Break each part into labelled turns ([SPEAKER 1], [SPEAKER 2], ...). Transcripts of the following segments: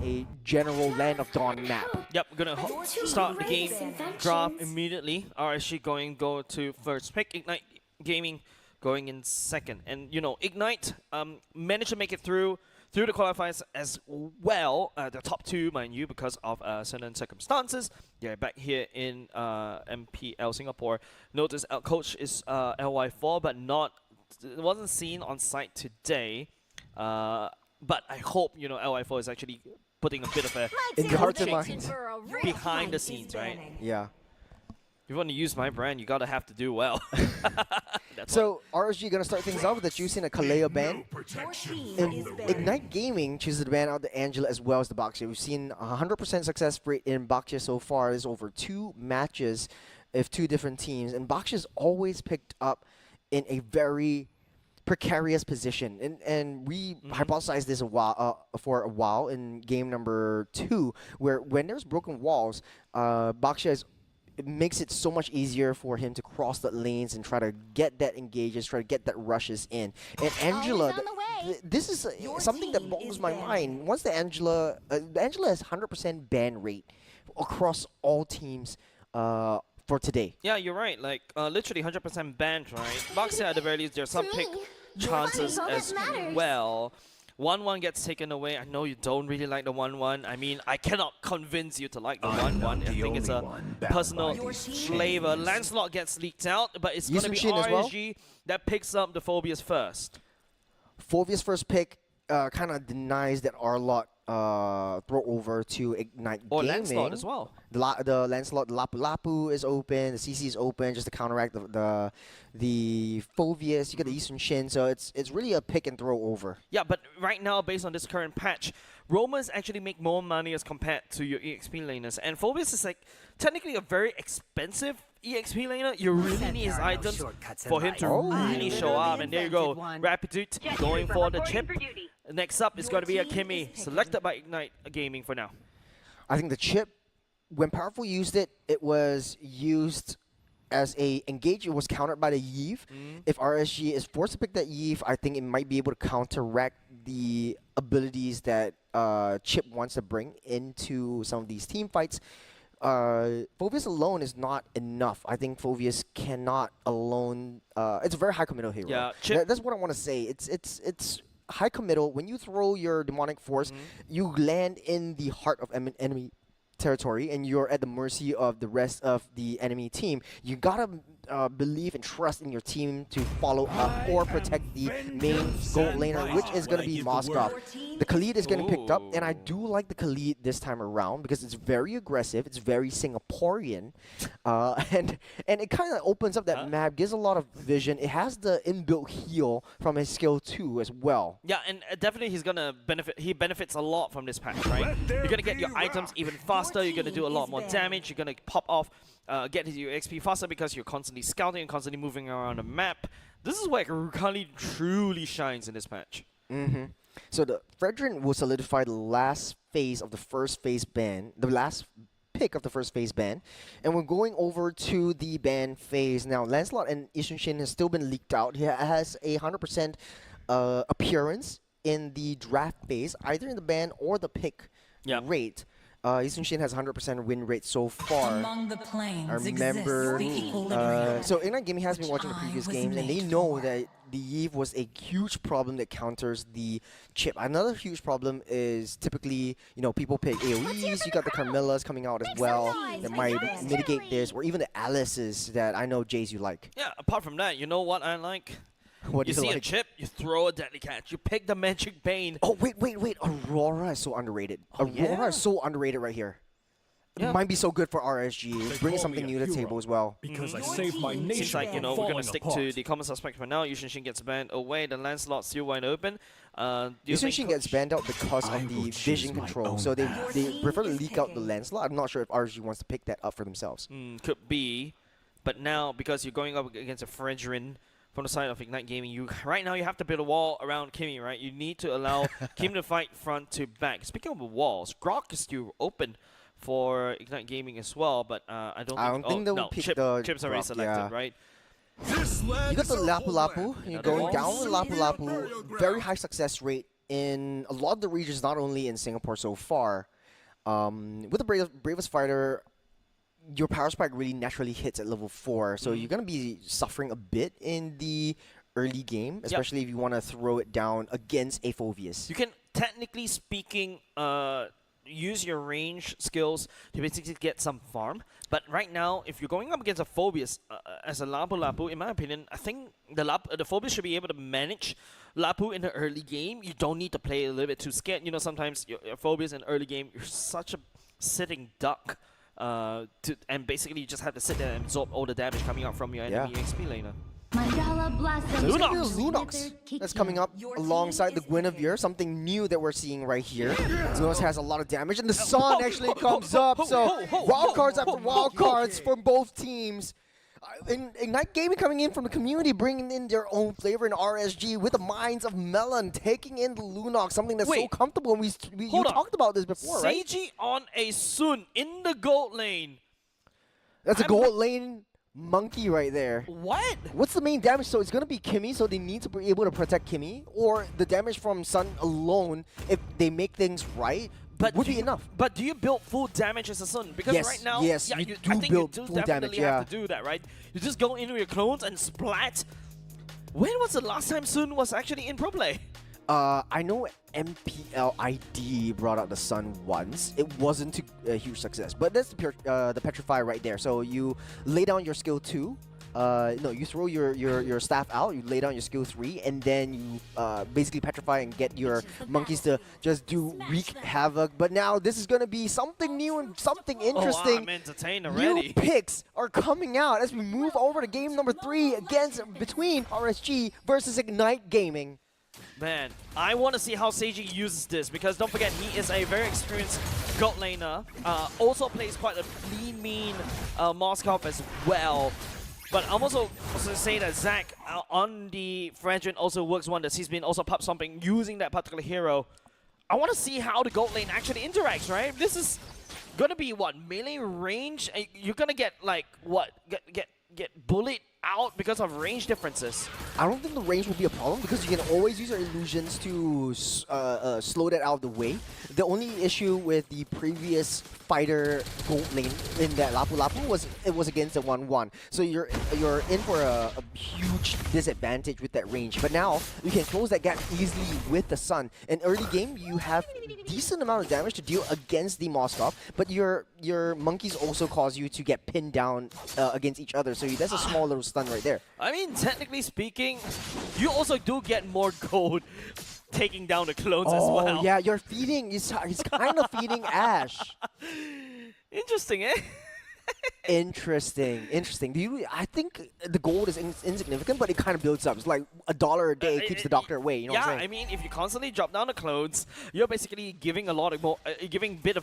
[SPEAKER 1] a general Land of Dawn map.
[SPEAKER 2] Yep, we're gonna start the game draft immediately. RSG go to first pick. Ignite Gaming going in second. And you know, Ignite managed to make it through the qualifiers as well. The top two, mind you, because of certain circumstances. They're back here in MPL Singapore. Notice our coach is LY4, but wasn't seen on site today. But I hope, you know, LY4 is actually putting a bit of a
[SPEAKER 1] in the hearts and minds
[SPEAKER 2] behind the scenes, right?
[SPEAKER 1] Yeah.
[SPEAKER 2] If you want to use my brand, you gotta have to do well.
[SPEAKER 1] So RSG gonna start things off with choosing a Kaleo ban. In Ignite Gaming chooses to ban out the Angela as well as the Baxia. We've seen 100% success rate in Baxia so far. There's over 2 matches of 2 different teams, and Baxia's always picked up in a very precarious position, and we hypothesized this for a while in game number 2, where when there's broken walls, Baxia it makes it so much easier for him to cross the lanes and try to get that engages, try to get that rushes in. And Angela, this is something that boggles my mind. Once the Angela has 100% ban rate across all teams for today.
[SPEAKER 2] Yeah, you're right. Like literally 100% banned, right? Baxia at the very least, there's some pick chances as well. 1-1 gets taken away. I know you don't really like the 1-1. I mean, I cannot convince you to like the 1-1. I think it's a personal flavor. Lancelot gets leaked out, but it's going to be RSG that picks up the Phobia's first.
[SPEAKER 1] Phobia's first pick kind of denies that Arlot throw over to Ignite
[SPEAKER 2] or
[SPEAKER 1] Gaming.
[SPEAKER 2] Lancelot as well.
[SPEAKER 1] The Lancelot, the Lapu Lapu is open, the CC is open just to counteract the Phobius. You got the Eastern Shin, so it's really a pick and throw over.
[SPEAKER 2] Yeah, but right now, based on this current patch, Roamers actually make more money as compared to your EXP laners, and Phobius is like technically a very expensive EXP laner. You really need his items for him to really show up, and there you go, Rapidute going for the chip. Next up is going to be a Kimmy, selected by Ignite Gaming for now.
[SPEAKER 1] I think the chip, when Powerful used it, it was used as a engage. It was countered by the Yve. If RSG is forced to pick that Yve, I think it might be able to counteract the abilities that Chip wants to bring into some of these team fights. Phobius alone is not enough. I think Phobius cannot alone. It's a very high committal hero.
[SPEAKER 2] Yeah,
[SPEAKER 1] that's what I want to say. It's high committal. When you throw your demonic force, you land in the heart of enemy territory, and you're at the mercy of the rest of the enemy team. You gotta believe and trust in your team to follow up or protect the main gold laner, which is going to be Moskov. The Khalid is getting picked up, and I do like the Khalid this time around because it's very aggressive, it's very Singaporean, and it kind of opens up that map, gives a lot of vision. It has the inbuilt heal from his skill 2 as well.
[SPEAKER 2] Yeah, and definitely he's going to benefit. He benefits a lot from this patch, right? You're going to get your items even faster, you're going to do a lot more damage, you're going to pop off, get your XP faster because you're constantly scouting and constantly moving around the map. This is where Khalid truly shines in this patch.
[SPEAKER 1] So the Fredrin will solidify the last phase of the first phase ban, the last pick of the first phase ban, and we're going over to the ban phase now. Lancelot and Eastern Shin has still been leaked out. He has a 100% appearance in the draft phase, either in the ban or the pick rate. Eastern Shin has 100% win rate so far.
[SPEAKER 3] Among the planes
[SPEAKER 1] I remember, so Ignite Gaming has been watching the previous games, and they know that the Yve was a huge problem that counters the chip. Another huge problem is typically, you know, people pick AoEs. You got the Carmelas coming out as well that might mitigate this, or even the Alices that I know, Jace, you like.
[SPEAKER 2] Yeah, apart from that, you know what I like?
[SPEAKER 1] What
[SPEAKER 2] you see
[SPEAKER 1] like?
[SPEAKER 2] a chip, you throw a deadly catch, you pick the Magic Bane.
[SPEAKER 1] Oh, wait. Aurora is so underrated. Aurora is so underrated right here. It might be so good for RSG. Bring something new to the table as well.
[SPEAKER 4] Because I saved my nation.
[SPEAKER 2] Seems like, you know, we're going to stick to the common suspect for now. Eastern Shin gets banned away. The Lancelot still wide open.
[SPEAKER 1] Eastern Shin gets banned out because of the vision control. So they prefer to leak out the Lancelot. I'm not sure if RSG wants to pick that up for themselves.
[SPEAKER 2] Could be. But now, because you're going up against a Fredrin from the side of Ignite Gaming, right now you have to build a wall around Kimmy, right? You need to allow Kim to fight front to back. Speaking of walls, Grok is still open for Ignite Gaming as well, but I don't think
[SPEAKER 1] they'll pick the
[SPEAKER 2] Chip's already selected, right?
[SPEAKER 1] You got the Lapu Lapu. You're going down with Lapu Lapu. Very high success rate in a lot of the regions, not only in Singapore so far. With the Bravest Fighter, your power spike really naturally hits at level 4, so you're going to be suffering a bit in the early game, especially if you want to throw it down against a Phoveus.
[SPEAKER 2] You can, technically speaking, use your range skills to basically get some farm. But right now, if you're going up against a Phoveus as a Lapu Lapu, in my opinion, I think the Phoveus should be able to manage Lapu in the early game. You don't need to play a little bit too scared. You know, sometimes your Phoveus in early game, you're such a sitting duck. And basically you just have to sit there and absorb all the damage coming out from your enemy XP laner.
[SPEAKER 1] Lunox that's coming up alongside the Guinevere, something new that we're seeing right here. Lunox has a lot of damage, and the Sun actually comes up, so wild cards after wild cards from both teams. Ignite Gaming coming in from the community, bringing in their own flavor in RSG with the Minds of Melon, taking in the Lunox, something that's so comfortable. And you talked about this before, right?
[SPEAKER 2] Seiji on a Sun in the gold lane.
[SPEAKER 1] That's a gold lane monkey right there.
[SPEAKER 2] What?
[SPEAKER 1] What's the main damage? So it's going to be Kimmy, so they need to be able to protect Kimmy, or the damage from Sun alone, if they make things right, would be enough.
[SPEAKER 2] But do you build full damage as a Sun? Because right now,
[SPEAKER 1] I think you do definitely
[SPEAKER 2] have to do that, right? You just go into your clones and splat. When was the last time Sun was actually in pro play?
[SPEAKER 1] I know MPL ID brought out the Sun once. It wasn't a huge success, but that's the Petrify right there. So you lay down your skill 2. No, you throw your staff out, you lay down your skill 3, and then you basically petrify and get your monkeys to just wreak havoc. But now this is going to be something new and something interesting.
[SPEAKER 2] I'm entertained already.
[SPEAKER 1] New picks are coming out as we move over to game number 3 between RSG versus Ignite Gaming.
[SPEAKER 2] Man, I want to see how Seiji uses this, because don't forget, he is a very experienced gold laner. Also plays quite a lean, mean Moskov as well. But I'm also saying that Zach on the Fragment also works wonders. He's been also pop stomping using that particular hero. I want to see how the gold lane actually interacts, right? This is going to be, what, melee range? You're going to get, like, what, get bullied out because of range differences.
[SPEAKER 1] I don't think the range will be a problem, because you can always use your illusions to slow that out of the way. The only issue with the previous fighter gold lane in that Lapu Lapu was it was against a 1-1. So you're in for a huge disadvantage with that range. But now you can close that gap easily with the Sun. In early game, you have decent amount of damage to deal against the Moskov, but your monkeys also cause you to get pinned down against each other. So that's a small little stun right there.
[SPEAKER 2] I mean, technically speaking, you also do get more gold taking down the clones as well.
[SPEAKER 1] Oh yeah, you're feeding. He's kind of feeding Ash.
[SPEAKER 2] Interesting, eh?
[SPEAKER 1] Interesting. I think the gold is insignificant, but it kind of builds up. It's like $1 a day keeps the doctor away. You know what I'm saying?
[SPEAKER 2] I mean, if you constantly drop down the clones, you're basically giving a lot of more, giving bit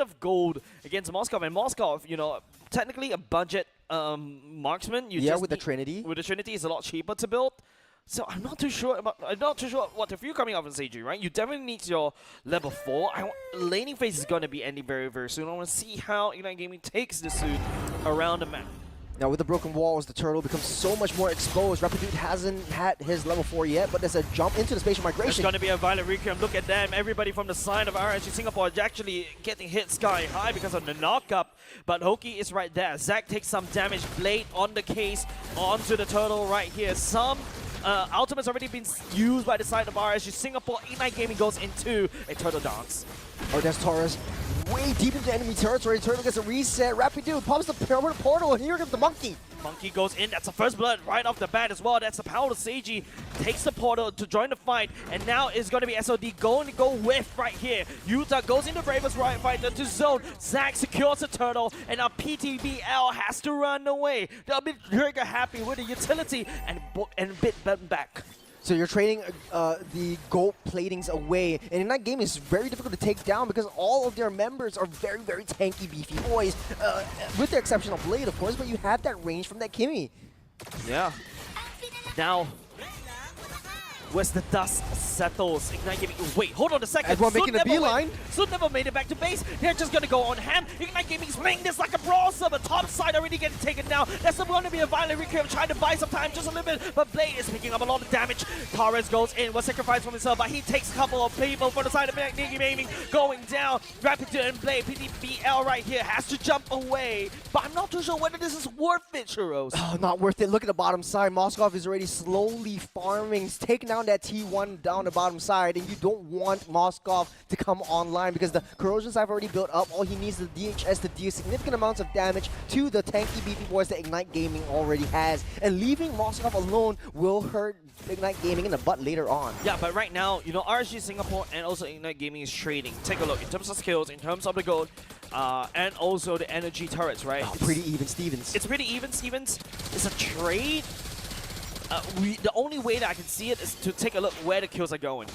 [SPEAKER 2] of gold against Moskov. And Moskov, you know, technically a budget marksman.
[SPEAKER 1] With the Trinity.
[SPEAKER 2] With the Trinity, is a lot cheaper to build. So I'm not too sure what if you're coming off in Seiji, right? You definitely need your level 4. Laning phase is going to be ending very, very soon. I want to see how Ignite Gaming takes this suit around the map.
[SPEAKER 1] Now with the broken walls, the turtle becomes so much more exposed. Rapidude hasn't had his level 4 yet, but there's a jump into the spatial migration.
[SPEAKER 2] There's going to be a Violet Requiem. Look at them. Everybody from the side of RSG Singapore is actually getting hit sky high because of the knock-up. But Hoki is right there. Zac takes some damage. Blade on the case onto the turtle right here. Some ultimate's already been used by the side of RSG Singapore. Ignite Gaming goes into a turtle dance.
[SPEAKER 1] Oh, that's Taurus. Way deep into enemy territory. Turtle gets a reset. Rapidude pops the portal, and here comes the monkey.
[SPEAKER 2] Monkey goes in. That's the first blood right off the bat as well. That's the power of Seiji. Takes the portal to join the fight. And now it's going to be SOD going to go with right here. Yuta goes into Bravest right fighter to zone. Zac secures the turtle. And now PTBL has to run away. They'll be trigger happy with the utility and bit button back.
[SPEAKER 1] So you're trading the gold platings away, and in that game it's very difficult to take down because all of their members are very, very tanky, beefy boys, with the exception of Blade, of course, but you have that range from that Kimmy.
[SPEAKER 2] Yeah. Now, Where's the dust settles? Ignite Gaming. Wait, hold on a second.
[SPEAKER 1] Everyone making a beeline.
[SPEAKER 2] Soon never made it back to base. They're just gonna go on ham. Ignite Gaming's playing this like a brawl server. Top side already getting taken down. There's gonna be a violent recurve trying to buy some time just a little bit. But Blade is picking up a lot of damage. Torres goes in, was sacrificed from himself, but he takes a couple of people from the side of Ignite Gaming going down. Rapid and Blade, PDBL right here has to jump away. But I'm not too sure whether this is worth it, Churros.
[SPEAKER 1] Oh, not worth it. Look at the bottom side. Moskov is already slowly farming. He's taking down that T1 down the bottom side, and you don't want Moskov to come online because the corrosions have already built up. All he needs is the DHS to deal significant amounts of damage to the tanky beefy boys that Ignite Gaming already has. And leaving Moskov alone will hurt Ignite Gaming in the butt later on.
[SPEAKER 2] Yeah, but right now, you know, RSG Singapore and also Ignite Gaming is trading. Take a look in terms of skills, in terms of the gold, and also the energy turrets, right?
[SPEAKER 1] Oh, pretty even, Stevens.
[SPEAKER 2] It's pretty even, Stevens. It's a trade. The only way that I can see it is to take a look where the kills are going.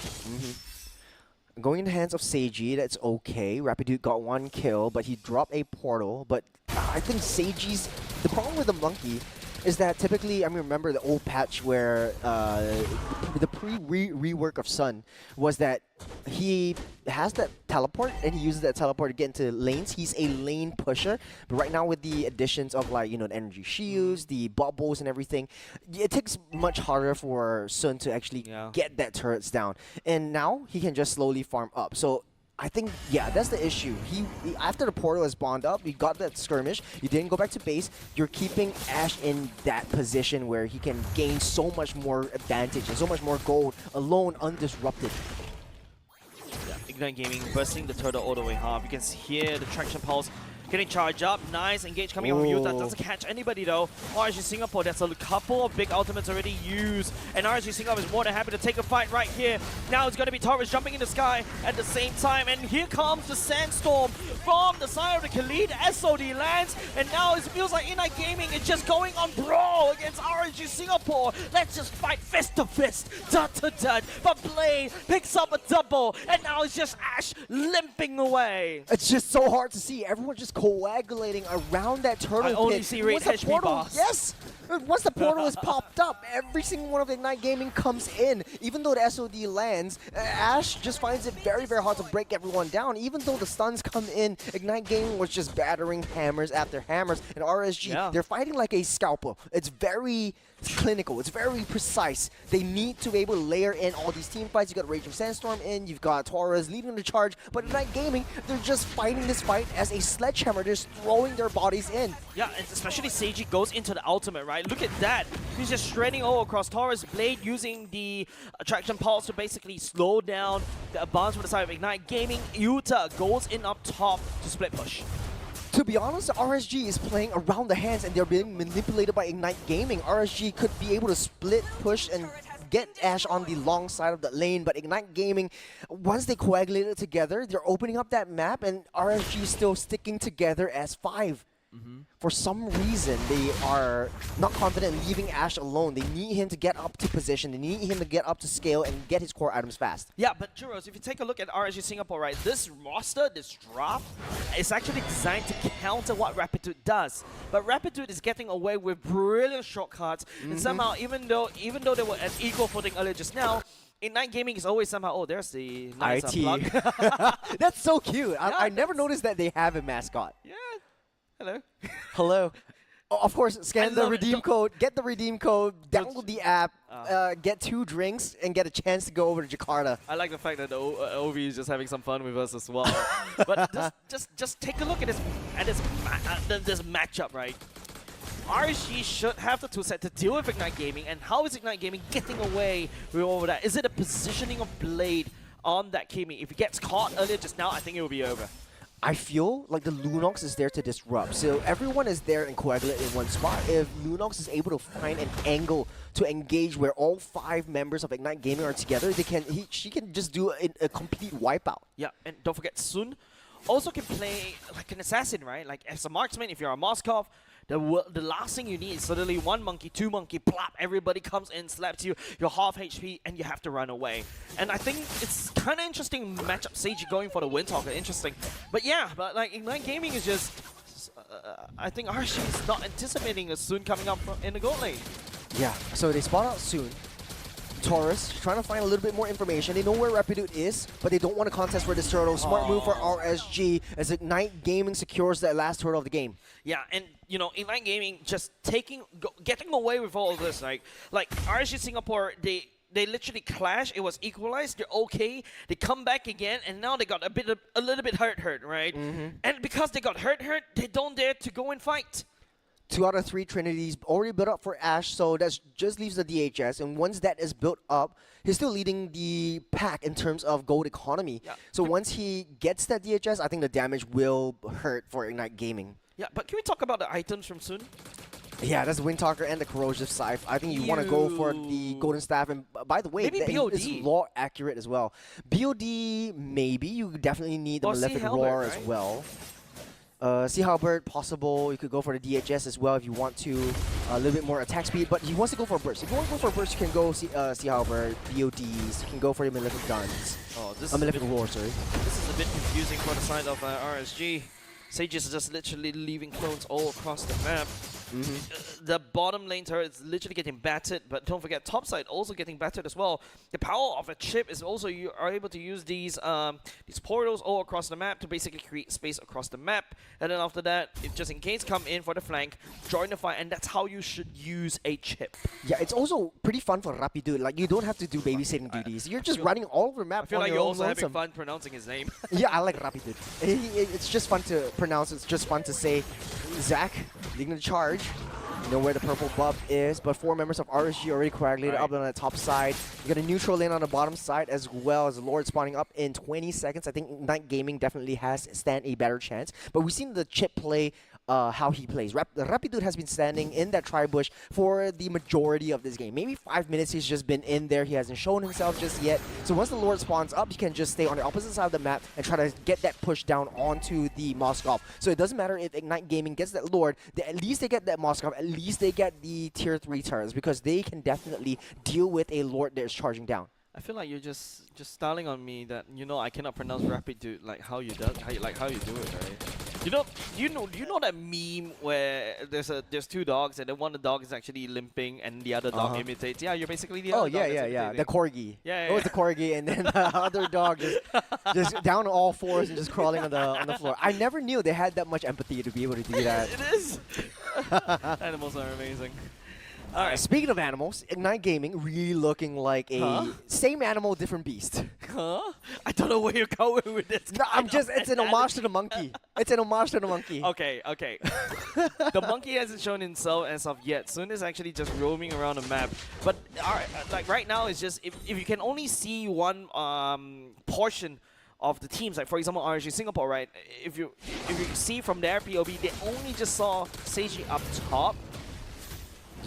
[SPEAKER 1] Going in the hands of Seiji, that's okay. Rapidude got 1 kill, but he dropped a portal. But I think Seiji's... The problem with the monkey is that typically, I mean, remember the old patch where the pre-rework of Sun was that he has that teleport and he uses that teleport to get into lanes. He's a lane pusher, but right now with the additions of, like, you know, the energy shields, the bubbles and everything, it takes much harder for Sun to actually get that turrets down. And now he can just slowly farm up. So I think, yeah, that's the issue. He after the portal is spawned up, you got that skirmish, you didn't go back to base, you're keeping Ash in that position where he can gain so much more advantage and so much more gold alone, undisrupted.
[SPEAKER 2] Yeah, Ignite Gaming bursting the turtle all the way hard. You can hear the traction pulse getting charged up. Nice engage coming from Utah. Doesn't catch anybody though. RSG Singapore, that's a couple of big ultimates already used. And RSG Singapore is more than happy to take a fight right here. Now it's going to be Torres jumping in the sky at the same time. And here comes the Sandstorm from the side of the Khalid. SOD lands. And now it feels like Ignite Gaming is just going on brawl against RSG Singapore. Let's just fight fist to fist, dot to dot. But Blade picks up a double. And now it's just Ash limping away.
[SPEAKER 1] It's just so hard to see. Everyone just coagulating around that turtle pit.
[SPEAKER 2] I only see rate HP boss.
[SPEAKER 1] Yes! Once the portal is popped up, every single one of the Ignite Gaming comes in. Even though the SOD lands, Ash just finds it very, very hard to break everyone down. Even though the stuns come in, Ignite Gaming was just battering hammers after hammers. And RSG, they're fighting like a scalpel. It's very clinical. It's very precise. They need to be able to layer in all these team fights. You got Raging Sandstorm in, you've got Torres leading the charge, but Ignite Gaming, they're just fighting this fight as a sledgehammer, just throwing their bodies in.
[SPEAKER 2] Yeah, and especially Seiji goes into the ultimate, right? Look at that. He's just shredding all across Torres. Blade using the attraction pulse to basically slow down the advance from the side of Ignite Gaming. Utah goes in up top to split push.
[SPEAKER 1] To be honest, RSG is playing around the hands and they're being manipulated by Ignite Gaming. RSG could be able to split, push, and get Ash on the long side of the lane, but Ignite Gaming, once they coagulate it together, they're opening up that map, and RSG is still sticking together as 5. For some reason, they are not confident in leaving Ash alone. They need him to get up to position. They need him to get up to scale and get his core items fast.
[SPEAKER 2] Yeah, but Churros, if you take a look at RSG Singapore, right, this roster, this draft, is actually designed to counter what Rapidude does. But Rapidude is getting away with brilliant shortcuts, and somehow, even though they were at equal footing earlier just now, Ignite Gaming is always somehow, oh, there's the nice plug.
[SPEAKER 1] That's so cute. I never noticed that they have a mascot.
[SPEAKER 2] Yeah. Hello.
[SPEAKER 1] Hello. Oh, of course, scan the redeem code, get the redeem code, download the app, get 2 drinks, and get a chance to go over to Jakarta.
[SPEAKER 2] I like the fact that the OV is just having some fun with us as well. But just take a look at this matchup, right? RSG should have the toolset to deal with Ignite Gaming, and how is Ignite Gaming getting away with all of that? Is it a positioning of Blade on that Kimi? If he gets caught earlier just now, I think it will be over.
[SPEAKER 1] I feel like the Lunox is there to disrupt. So everyone is there and coagulate in one spot. If Lunox is able to find an angle to engage where all 5 members of Ignite Gaming are together, she can just do a complete wipeout.
[SPEAKER 2] Yeah, and don't forget Sun also can play like an assassin, right? Like as a marksman, if you're a Moskov, the last thing you need is suddenly 1 monkey, 2 monkey, plop, everybody comes in, slaps you, you're half HP, and you have to run away. And I think it's kind of interesting matchup, Seiji going for the Windtalker, interesting. But yeah, but like Ignite Gaming is just, I think RSG is not anticipating a Sun coming up in the gold lane.
[SPEAKER 1] Yeah, so they spawn out soon. Taurus, trying to find a little bit more information. They know where Rapidude is, but they don't want to contest for this turtle. Smart move for RSG as Ignite Gaming secures that last turtle of the game.
[SPEAKER 2] Yeah, and you know, Ignite Gaming just getting away with all of this. Like RSG Singapore, they literally clash. It was equalized. They're okay. They come back again, and now they got a little bit hurt, right? And because they got hurt, they don't dare to go and fight.
[SPEAKER 1] 2 out of 3 Trinities already built up for Ash, so that just leaves the DHS. And once that is built up, he's still leading the pack in terms of gold economy.
[SPEAKER 2] Yeah.
[SPEAKER 1] So once he gets that DHS, I think the damage will hurt for Ignite Gaming.
[SPEAKER 2] Yeah, but can we talk about the items from Sun?
[SPEAKER 1] Yeah, that's the Wind Talker and the Corrosive Scythe. I think you want to go for the Golden Staff. And by the way,
[SPEAKER 2] maybe BOD.
[SPEAKER 1] It's lore accurate as well. BOD, maybe. You definitely need the Malefic Roar as well. Sea Halberd, possible. You could go for the DHS as well if you want to. A little bit more attack speed, but he wants to go for a burst. If you want to go for a burst, you can go Sea Halberd, BODs. You can go for the Malefic Guns.
[SPEAKER 2] Oh, this
[SPEAKER 1] Malefic Roar, sorry.
[SPEAKER 2] This is a bit confusing for the side of RSG. Sage is just literally leaving clones all across the map. The bottom lane turret is literally getting battered, but don't forget top side also getting battered as well. The power of a chip is also you are able to use these portals all across the map to basically create space across the map, and then after that, if just in case come in for the flank, join the fight, and that's how you should use a chip.
[SPEAKER 1] Yeah, it's also pretty fun for Rapidude. Like you don't have to do babysitting duties. You're just running all over the map.
[SPEAKER 2] I feel
[SPEAKER 1] on
[SPEAKER 2] like
[SPEAKER 1] your
[SPEAKER 2] you're
[SPEAKER 1] own
[SPEAKER 2] also having
[SPEAKER 1] lonesome.
[SPEAKER 2] fun pronouncing his name.
[SPEAKER 1] Yeah, I like Rapidude. It's just fun to pronounce. It's just fun to say. Zach leading the charge. You know where the purple buff is, but 4 members of RSG already coagulated up on the top side. You got a neutral lane on the bottom side as well as Lord spawning up in 20 seconds. I think Ignite Gaming definitely has stand a better chance, but we've seen the chip play how he plays. Rapidude has been standing in that tri-bush for the majority of this game. Maybe 5 minutes he's just been in there. He hasn't shown himself just yet. So once the Lord spawns up, he can just stay on the opposite side of the map and try to get that push down onto the Moskov. So it doesn't matter if Ignite Gaming gets that Lord, at least they get that Moskov, at least they get the tier 3 turrets because they can definitely deal with a Lord that is charging down.
[SPEAKER 2] I feel like you're just styling on me that I cannot pronounce Rapidude like how you do it, right? You know that meme where there's 2 dogs and then one of the dog is actually limping and the other dog imitates. Yeah, you're basically the other dog.
[SPEAKER 1] Oh yeah. The corgi.
[SPEAKER 2] Yeah.
[SPEAKER 1] It was the corgi, and then the other dog just down on all 4s and just crawling on the floor. I never knew they had that much empathy to be able to do that.
[SPEAKER 2] It is. Animals are amazing. All right.
[SPEAKER 1] Speaking of animals, Ignite Gaming really looking like a same animal, different beast.
[SPEAKER 2] Huh? I don't know where you're going with this.
[SPEAKER 1] No, it's an homage to the monkey. It's an homage to the monkey.
[SPEAKER 2] Okay. The monkey hasn't shown himself as of yet. Sun is actually just roaming around the map. But like right now, it's just if you can only see one portion of the teams, like for example RSG Singapore, right? If you see from their POV, they only just saw Seiji up top.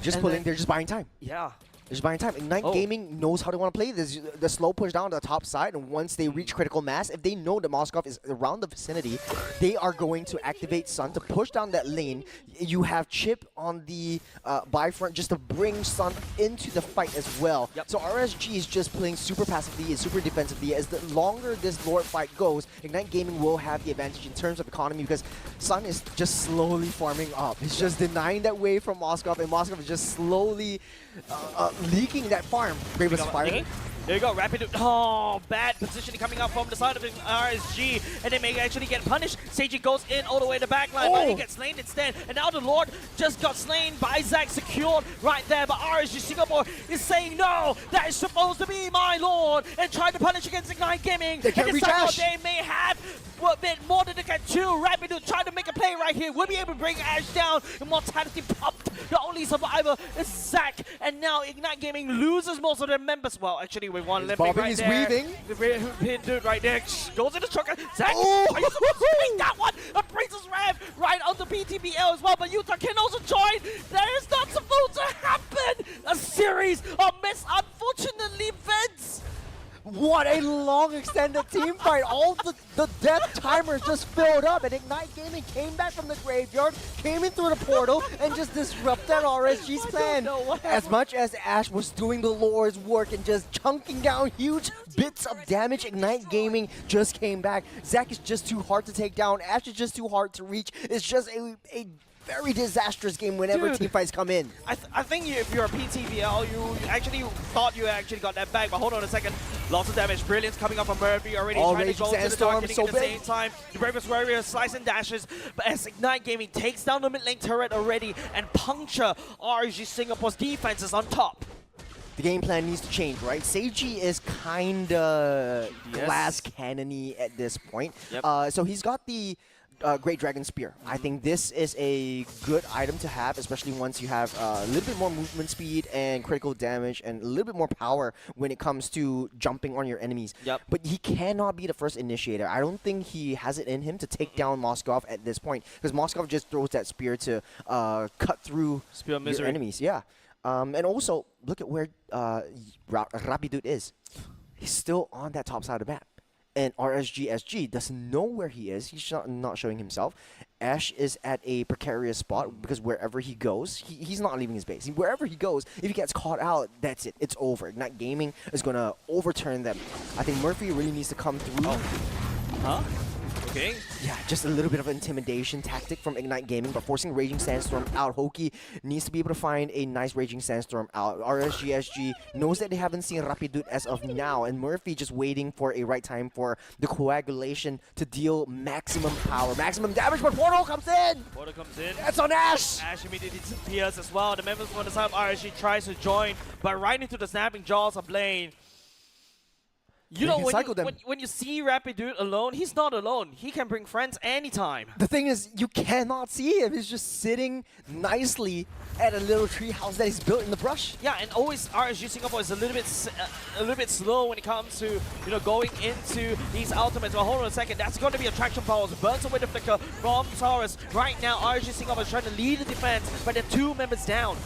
[SPEAKER 1] They're just buying time.
[SPEAKER 2] Yeah.
[SPEAKER 1] They're just buying time. Ignite Gaming knows how they want to play. There's the slow push down to the top side, and once they reach critical mass, if they know that Moskov is around the vicinity, they are going to activate Sun to push down that lane. You have Chip on the buy front just to bring Sun into the fight as well.
[SPEAKER 2] Yep.
[SPEAKER 1] So RSG is just playing super passively and super defensively. As the longer this Lord fight goes, Ignite Gaming will have the advantage in terms of economy because Sun is just slowly farming up. He's just denying that wave from Moskov, and Moskov is just slowly leaking that farm. Brave Fire.
[SPEAKER 2] There you go, Rapidude. Oh, bad positioning coming up from the side of RSG, and they may actually get punished. Seiji goes in all the way to the backline, but he gets slain instead. And now the Lord just got slain by Zack, secured right there. But RSG Singapore is saying, no, that is supposed to be my Lord, and trying to punish against Ignite Gaming.
[SPEAKER 1] They can't reach Ash.
[SPEAKER 2] They may have a bit more than they can do. Rapidude trying to make a play right here. We'll be able to bring Ash down. Immortality popped. The only survivor is Zack, and now Ignite Gaming loses most of their members. Well, actually, with one limping right there.
[SPEAKER 1] Weaving.
[SPEAKER 2] The pin dude right there goes in the trucker. Zack, are you supposed to make that one? A Princess Rev right onto PTBL as well, but Utah can also join. That is not supposed to happen. A series of unfortunately events.
[SPEAKER 1] What a long extended team fight. All the death timers just filled up, and Ignite Gaming came back from the graveyard, came in through the portal, and just disrupted RSG's plan. As much as Ash was doing the Lord's work and just chunking down huge bits of damage, Ignite Gaming just came back. Zack is just too hard to take down. Ash is just too hard to reach. It's just a very disastrous game whenever
[SPEAKER 2] Dude.
[SPEAKER 1] team fights come in.
[SPEAKER 2] I think if you're a PTBL, you actually thought you actually got that back, but hold on a second. Lots of damage. Brilliance coming up from Murphy, already
[SPEAKER 1] All
[SPEAKER 2] trying to go to the
[SPEAKER 1] Sandstorm,
[SPEAKER 2] dark hitting
[SPEAKER 1] so
[SPEAKER 2] at the
[SPEAKER 1] big.
[SPEAKER 2] same time. The Bravest Warrior slice and dashes, but as Ignite Gaming takes down the mid lane turret already and puncture RSG Singapore's defenses on top.
[SPEAKER 1] The game plan needs to change, right? Seiji is kinda
[SPEAKER 2] Yes.
[SPEAKER 1] glass cannon-y at this point.
[SPEAKER 2] Yep.
[SPEAKER 1] So he's got the Great Dragon Spear. I think this is a good item to have, especially once you have a little bit more movement speed and critical damage and a little bit more power when it comes to jumping on your enemies.
[SPEAKER 2] Yep.
[SPEAKER 1] But he cannot be the first initiator. I don't think he has it in him to take down Moskov at this point, because Moskov just throws that spear to cut through
[SPEAKER 2] Spear of
[SPEAKER 1] your
[SPEAKER 2] Misery.
[SPEAKER 1] enemies. Yeah. And also, look at where Rapidude is. He's still on that top side of the map. And RSG doesn't know where he is. He's not showing himself. Ash is at a precarious spot because wherever he goes, he's not leaving his base. Wherever he goes, if he gets caught out, that's it. It's over. Ignite Gaming is going to overturn them. I think Murphy really needs to come through.
[SPEAKER 2] Huh? Okay.
[SPEAKER 1] Yeah, just a little bit of intimidation tactic from Ignite Gaming, but forcing Raging Sandstorm out. Hoki needs to be able to find a nice Raging Sandstorm out. RSG knows that they haven't seen Rapidude as of now, and Murphy just waiting for a right time for the coagulation to deal maximum power, maximum damage, but Portal comes in!
[SPEAKER 2] Portal comes in.
[SPEAKER 1] That's on Ash!
[SPEAKER 2] Ash immediately disappears as well. The members on the side of RSG tries to join, but right into the snapping jaws of Blaine. You know, when you see Rapidude alone, he's not alone. He can bring friends anytime.
[SPEAKER 1] The thing is, you cannot see him. He's just sitting nicely at a little tree house that he's built in the brush.
[SPEAKER 2] Yeah, and always RSG Singapore is a little bit slow when it comes to going into these ultimates. Well, hold on a second. That's going to be attraction powers. Burns away the flicker from Taurus. Right now, RSG Singapore is trying to lead the defense, but they're 2 members down.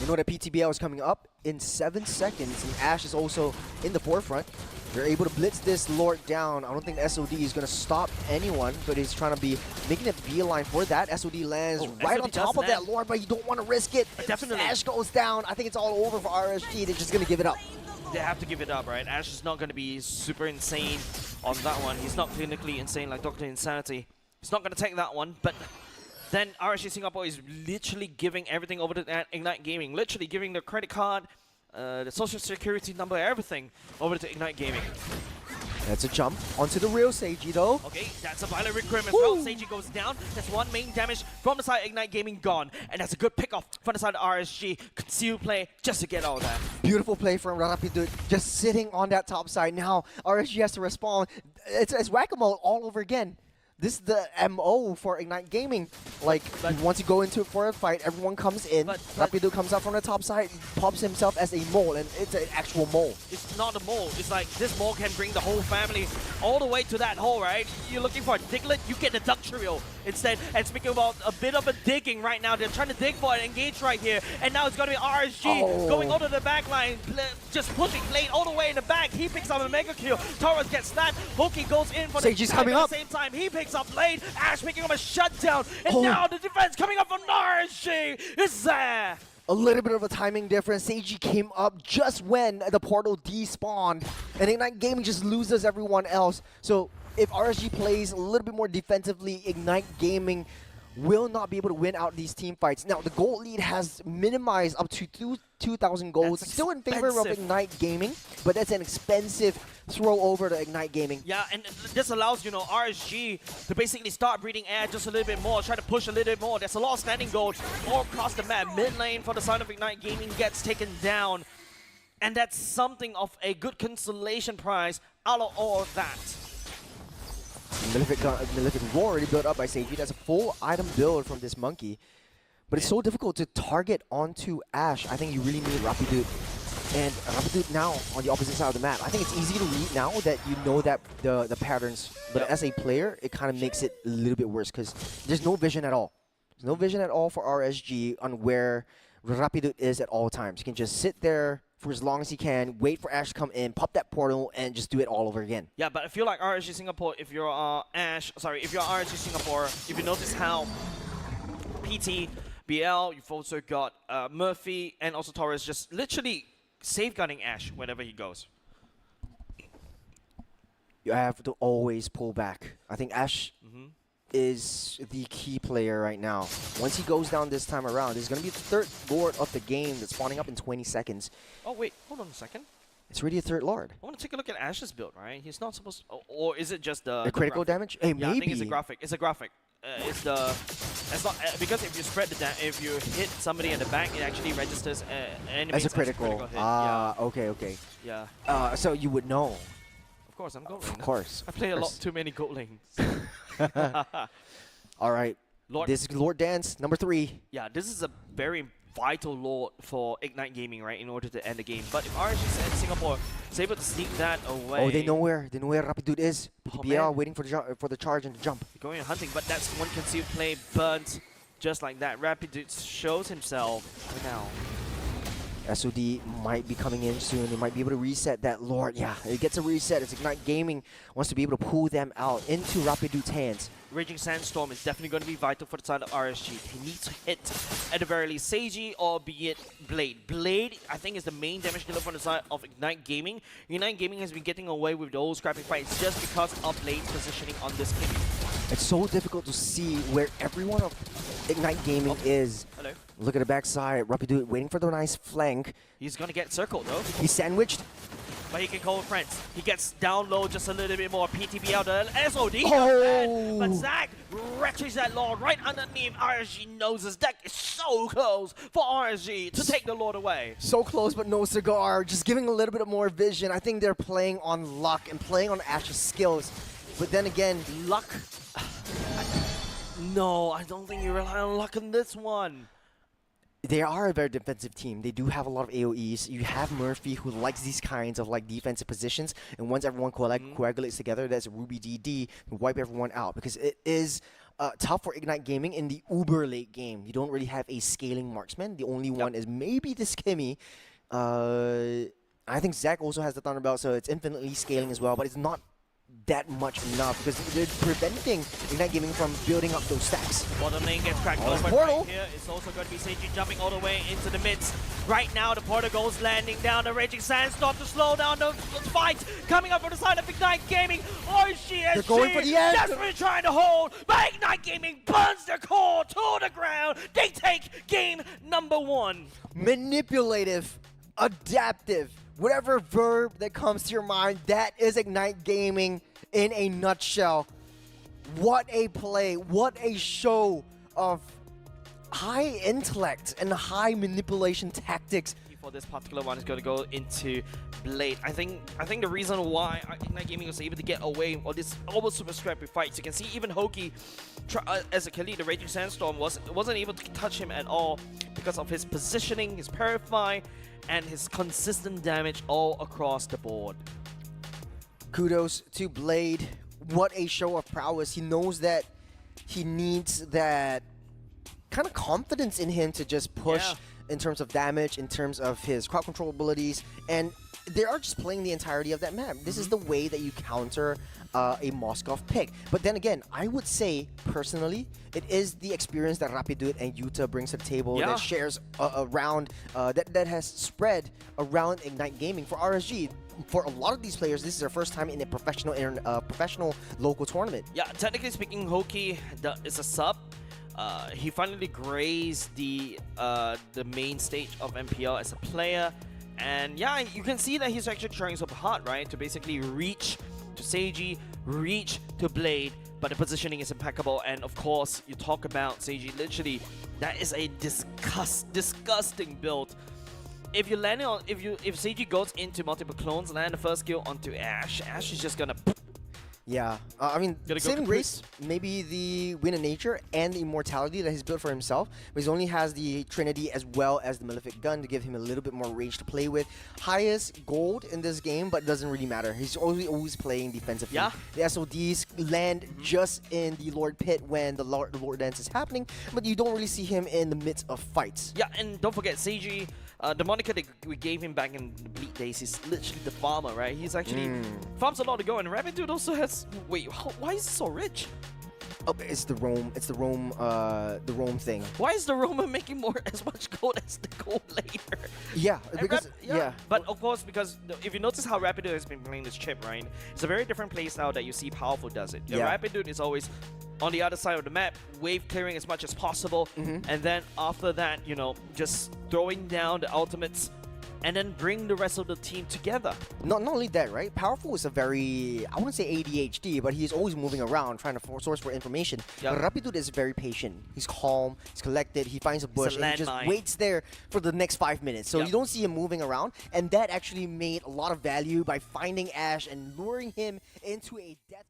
[SPEAKER 1] You know that PTBL is coming up in 7 seconds, and Ash is also in the forefront. They're able to blitz this Lord down. I don't think SOD is going to stop anyone, but he's trying to be making a beeline for that. SOD lands right on top of that Lord, but you don't want to risk it.
[SPEAKER 2] Definitely.
[SPEAKER 1] Ash goes down. I think it's all over for RSG. They're just going to give it up.
[SPEAKER 2] They have to give it up, right? Ash is not going to be super insane on that one. He's not clinically insane like Dr. Insanity. He's not going to take that one, but then RSG Singapore is literally giving everything over to Ignite Gaming. Literally giving their credit card, the social security number, everything over to Ignite Gaming.
[SPEAKER 1] That's a jump onto the real Seiji, though.
[SPEAKER 2] Okay, that's a violent recruitment as well. Seiji goes down. That's 1 main damage from the side of Ignite Gaming gone. And that's a good pick off from the side of RSG. Concealed play just to get all that.
[SPEAKER 1] Beautiful play from Rapidude, just sitting on that top side. Now RSG has to respond. It's whack-a-mole all over again. This is the MO for Ignite Gaming. Like, once you go into it for a fight, everyone comes in. Rapido comes out from the top side, pops himself as a mole, and it's an actual mole.
[SPEAKER 2] It's not a mole. It's like this mole can bring the whole family all the way to that hole, right? You're looking for a Diglett, you get the Duck Trio instead. And speaking about a bit of a digging right now, they're trying to dig for an engage right here. And now it's going to be RSG going over the back line, just pushing Blade all the way in the back. He picks up a mega kill. Torres gets snapped. Hoki goes in for
[SPEAKER 1] Seiji's coming up.
[SPEAKER 2] At the same time, he picks up Blade. Ash picking up a shutdown. And now the defense coming up from RSG is there.
[SPEAKER 1] A little bit of a timing difference. Seiji came up just when the portal despawned, and Ignite Gaming just loses everyone else. So if RSG plays a little bit more defensively, Ignite Gaming will not be able to win out these team fights. Now, the gold lead has minimized up to 2,000 gold. Still in favor of Ignite Gaming, but that's an expensive throw over to Ignite Gaming.
[SPEAKER 2] Yeah, and this allows, RSG to basically start breathing air just a little bit more, try to push a little bit more. There's a lot of standing gold all across the map. Mid lane for the side of Ignite Gaming gets taken down. And that's something of a good consolation prize out of all of that.
[SPEAKER 1] Malefic Roar already built up by Seiji. That's a full item build from this monkey. But it's so difficult to target onto Ash. I think you really need Rapidude. And Rapidude now on the opposite side of the map. I think it's easy to read now that you know that the patterns. But as a player, it kind of makes it a little bit worse because there's no vision at all. There's no vision at all for RSG on where Rapidude is at all times. You can just sit there for as long as he can, wait for Ash to come in, pop that portal, and just do it all over again.
[SPEAKER 2] Yeah, but I feel like RSG Singapore, if you're if you're RSG Singapore, if you notice how PT, BL, you've also got Murphy and also Torres just literally safeguarding Ash wherever he goes.
[SPEAKER 1] You have to always pull back. I think Ash is the key player right now. Once he goes down this time around, there's going to be the third Lord of the game that's spawning up in 20 seconds.
[SPEAKER 2] Oh, wait. Hold on a second.
[SPEAKER 1] It's already a third Lord.
[SPEAKER 2] I want to take a look at Ash's build, right? He's not supposed to... Or is it just the
[SPEAKER 1] critical
[SPEAKER 2] graphic?
[SPEAKER 1] damage? Hey,
[SPEAKER 2] Yeah,
[SPEAKER 1] maybe.
[SPEAKER 2] I think it's a graphic. It's a graphic. It's the... It's not... because if you spread the if you hit somebody in the back, it actually registers
[SPEAKER 1] as a critical.
[SPEAKER 2] Hit.
[SPEAKER 1] Ah, okay, okay.
[SPEAKER 2] Yeah.
[SPEAKER 1] So you would know.
[SPEAKER 2] Of course, I'm gold
[SPEAKER 1] Of
[SPEAKER 2] lane.
[SPEAKER 1] course.
[SPEAKER 2] I play a lot too many gold lanes.
[SPEAKER 1] All right.
[SPEAKER 2] Lord,
[SPEAKER 1] This is Lord Dance, number 3.
[SPEAKER 2] yeah, this is a very vital Lord for Ignite Gaming, right, in order to end the game. But if RSG and Singapore is able to sneak that away...
[SPEAKER 1] Oh, they know where Rapidude is.
[SPEAKER 2] Oh,
[SPEAKER 1] PTBL
[SPEAKER 2] man.
[SPEAKER 1] waiting for the charge and the jump.
[SPEAKER 2] Going and hunting, but that's one concealed play burnt just like that. Rapidude shows himself for now.
[SPEAKER 1] SOD might be coming in soon. They might be able to reset that Lord. Yeah, it gets a reset. It's Ignite Gaming wants to be able to pull them out into Rapidude's hands.
[SPEAKER 2] Raging Sandstorm is definitely going to be vital for the side of RSG. He needs to hit, at the very least, Seiji or be it Blade. Blade, I think, is the main damage dealer from the side of Ignite Gaming. Ignite Gaming has been getting away with those scrapping fights just because of Blade's positioning on this game.
[SPEAKER 1] It's so difficult to see where everyone of Ignite Gaming is.
[SPEAKER 2] Hello.
[SPEAKER 1] Look at the backside. Rapidude waiting for the nice flank.
[SPEAKER 2] He's going to get circled, though.
[SPEAKER 1] He's sandwiched.
[SPEAKER 2] But he can call with friends. He gets down low just a little bit more. PTBL, the SOD.
[SPEAKER 1] Oh!
[SPEAKER 2] But Zach retches that Lord right underneath RSG noses. That is so close for RSG to take the Lord away.
[SPEAKER 1] So close, but no cigar. Just giving a little bit more vision. I think they're playing on luck and playing on Ash's skills. But then again, luck.
[SPEAKER 2] No, I don't think you rely on luck in this one.
[SPEAKER 1] They are a very defensive team. They do have a lot of AoEs. You have Murphy, who likes these kinds of like defensive positions, and once everyone coagulates together, that's Ruby DD to wipe everyone out, because it is tough for Ignite Gaming in the uber late game. You don't really have a scaling marksman. The only one is maybe this Kimmy. I think Zach also has the Thunderbelt, so it's infinitely scaling as well, but it's not that much enough because they're preventing Ignite Gaming from building up those stacks.
[SPEAKER 2] Bottom lane gets cracked open
[SPEAKER 1] portal.
[SPEAKER 2] right here. It's also going to be Seiji jumping all the way into the midst. Right now, the portal goes landing down. The Raging Sandstorm to slow down the fight. Coming up on the side of Ignite Gaming.
[SPEAKER 1] They're going for the end.
[SPEAKER 2] Desperately trying to hold, but Ignite Gaming burns their core to the ground. They take game number 1.
[SPEAKER 1] Manipulative, adaptive, whatever verb that comes to your mind, that is Ignite Gaming in a nutshell. What a play, what a show of high intellect and high manipulation tactics.
[SPEAKER 2] For this particular one is going to go into Blade. I think the reason why Ignite Gaming was able to get away with this almost super scrappy fights, you can see even Hoki as a Khalid, the Raging Sandstorm wasn't able to touch him at all because of his positioning, his Purify, and his consistent damage all across the board.
[SPEAKER 1] Kudos to Blade. What a show of prowess. He knows that he needs that kind of confidence in him to just push in terms of damage, in terms of his crowd control abilities, and they are just playing the entirety of that map. This is the way that you counter a Moskov pick. But then again, I would say, personally, it is the experience that Rapidude and Yuta brings to the table that shares around, that has spread around Ignite Gaming. For RSG, for a lot of these players, this is their first time in a professional local tournament.
[SPEAKER 2] Yeah, technically speaking, Hoki is a sub. He finally grazed the main stage of MPL as a player. And yeah, you can see that he's actually trying so hard, right? To basically reach to Seiji, reach to Blade, but the positioning is impeccable. And of course, you talk about Seiji, literally, that is a disgusting build. If you land on, if Seiji goes into multiple clones, land the first kill onto Ash, Ash is just gonna.
[SPEAKER 1] Yeah, I mean, saving
[SPEAKER 2] go
[SPEAKER 1] grace, maybe the Wind of Nature and the immortality that he's built for himself, but he only has the Trinity as well as the Malefic Gun to give him a little bit more range to play with. Highest gold in this game, but it doesn't really matter. He's always playing defensively.
[SPEAKER 2] Yeah.
[SPEAKER 1] The SODs land just in the Lord Pit when the Lord Dance is happening, but you don't really see him in the midst of fights.
[SPEAKER 2] Yeah, and don't forget, Seiji, the moniker that we gave him back in the Bleak days is literally the farmer, right? He's actually farms a lot to go, and Rapidude also has... Wait, why is he so rich?
[SPEAKER 1] Oh, it's the roam. It's the roam thing.
[SPEAKER 2] Why is the Roman making more as much gold as the gold later?
[SPEAKER 1] Yeah, because yeah.
[SPEAKER 2] But of course, because if you notice how Rapidude has been playing this chip, right? It's a very different playstyle that you see Powerful does it. The
[SPEAKER 1] Yeah.
[SPEAKER 2] Rapidude is always on the other side of the map, wave clearing as much as possible, and then after that, you know, just throwing down the ultimates and then bring the rest of the team together.
[SPEAKER 1] Not only that, right? Powerful is a very, I wouldn't say ADHD, but he's always moving around trying to source for information.
[SPEAKER 2] Yep.
[SPEAKER 1] Rapidude is very patient. He's calm, he's collected, he finds a bush, and he just
[SPEAKER 2] landmine.
[SPEAKER 1] waits there for the next 5 minutes. So
[SPEAKER 2] Yep.
[SPEAKER 1] you don't see him moving around, and that actually made a lot of value by finding Ash and luring him into a death